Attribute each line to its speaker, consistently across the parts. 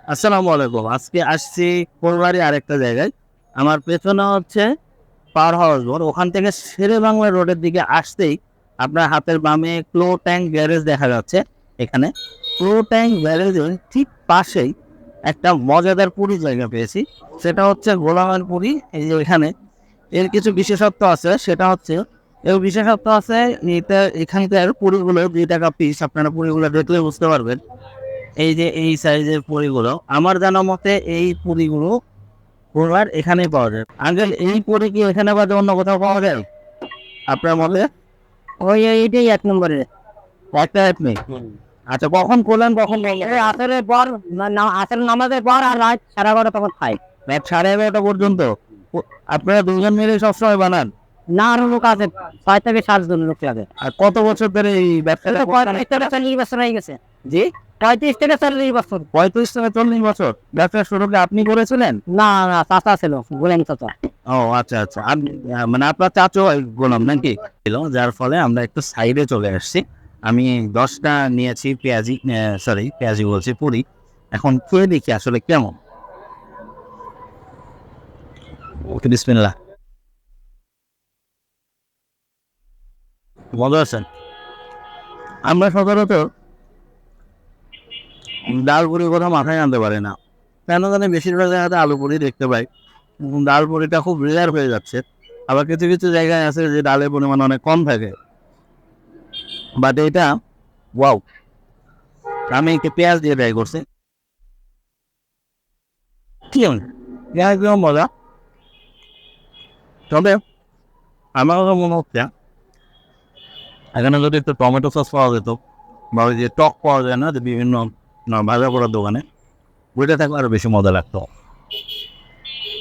Speaker 1: আসসালামু আলাইকুম। আজকে আসছি কোরবাড়ি আরেকটা জায়গায়। আমার পেছনে হচ্ছে পাওয়ার হাউস মোড়। ওখান থেকে শেরে বাংলা রোডের দিকে আসতেই আপনার হাতের বামে ক্লো ট্যাঙ্ক গ্যারেজ দেখা যাচ্ছে। এখানে ক্লো ট্যাঙ্ক গ্যারেজের ঠিক পাশেই একটা মজাদার পুরি জায়গা পেয়েছি। সেটা হচ্ছে গোলামের পুরি। এই যে এখানে এর কিছু বিশেষত্ব আছে, সেটা হচ্ছে এর বিশেষত্ব আছে এখানকার পুরিগুলো ২ টাকা পিস। আপনারা পুরিগুলো দেখলে বুঝতে পারবেন। এই যে এই সাইজের পুরিগুলো আমার জানা মতে এই পুরিগুলো পুরার এখানেই পাওয়া যায়। আঙ্কেল, এই পুরি কি এখানে বাদে অন্য কোথাও পাওয়া যায় আপনার মতে?
Speaker 2: এইটাই ১ নম্বরে।
Speaker 1: একটা অ্যাপ নেই। আচ্ছা, কখন খোলেন কখন বন্ধ?
Speaker 2: আসরের পর আসরের নামাজের পর আর রাত 11:30 তখন খাই।
Speaker 1: রাত 11:30 পর্যন্ত আপনারা দুজন মিলে সবসময় বানান?
Speaker 2: না, আরো লোক আছে, ৬ থেকে ৭ জন লোক লাগে।
Speaker 1: আর কত বছর ধরে এই ব্যবসাটা করছেন?
Speaker 2: ৩৫ থেকে ৪০ বছর হয়ে গেছে।
Speaker 1: জি,
Speaker 2: ৩৫ থেকে ৪০ বছর।
Speaker 1: 35 থেকে 40 বছর ব্যবসা শুরু করে আপনি করেছিলেন?
Speaker 2: না না, চাচা ছিল, গোলাম চাচা।
Speaker 1: ও আচ্ছা আচ্ছা, মানে আপনার চাচু গোলাম নাকি ছিল, যার ফলে আমরা একটু সাইডে চলে আসছি। আমি 10টা নিয়েছি পেঁয়াজি, সরি পেঁয়াজি বলছি পুরি। এখন খেয়ে দেখি আসলে কেমন। ওকে, বিসমিল্লাহ। মজা আছেন? আমরা সচরাচর ডাল পুরির কথা মাথায় আনতে পারি না, কেন জানি বেশিরভাগ জায়গাতে আলু পুরি দেখতে পাই। ডাল পুরিটা খুব রেয়ার হয়ে যাচ্ছে। আবার কিছু কিছু জায়গায় আছে যে ডালের পরিমাণ অনেক কম থাকে। বাট এটা ওয়াও, আমি একটু পেঁয়াজ দিয়ে ট্রাই করছি। কি পেঁয়াজ দিয়ে মজা। তবে আমার কথা মনে হচ্ছে এখানে যদি একটু টমেটো সস পাওয়া যেত, বা ওই যে টক পাওয়া যায় না যে বিভিন্ন ভাজা পোড়ার দোকানে, ওইটা থাকলে আরও বেশি মজা লাগতো।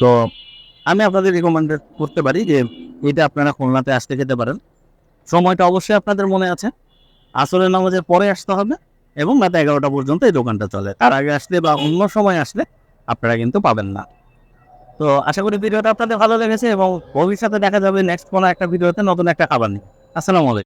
Speaker 1: তো আমি আপনাদের রিকমেন্ড করতে পারি যে এটা আপনারা খুলনাতে আসতে খেতে পারেন। সময়টা অবশ্যই আপনাদের মনে আছে, আসরের নামাজের পরে আসতে হবে এবং রাত 11টা পর্যন্ত এই দোকানটা চলে। তার আগে আসলে বা অন্য সময় আসলে আপনারা কিন্তু পাবেন না। তো আশা করি ভিডিওটা আপনাদের ভালো লেগেছে এবং ভবিষ্যতে দেখা যাবে নেক্সট কোনো একটা ভিডিওতে নতুন একটা খাবার নিয়ে। আসসালামু আলাইকুম।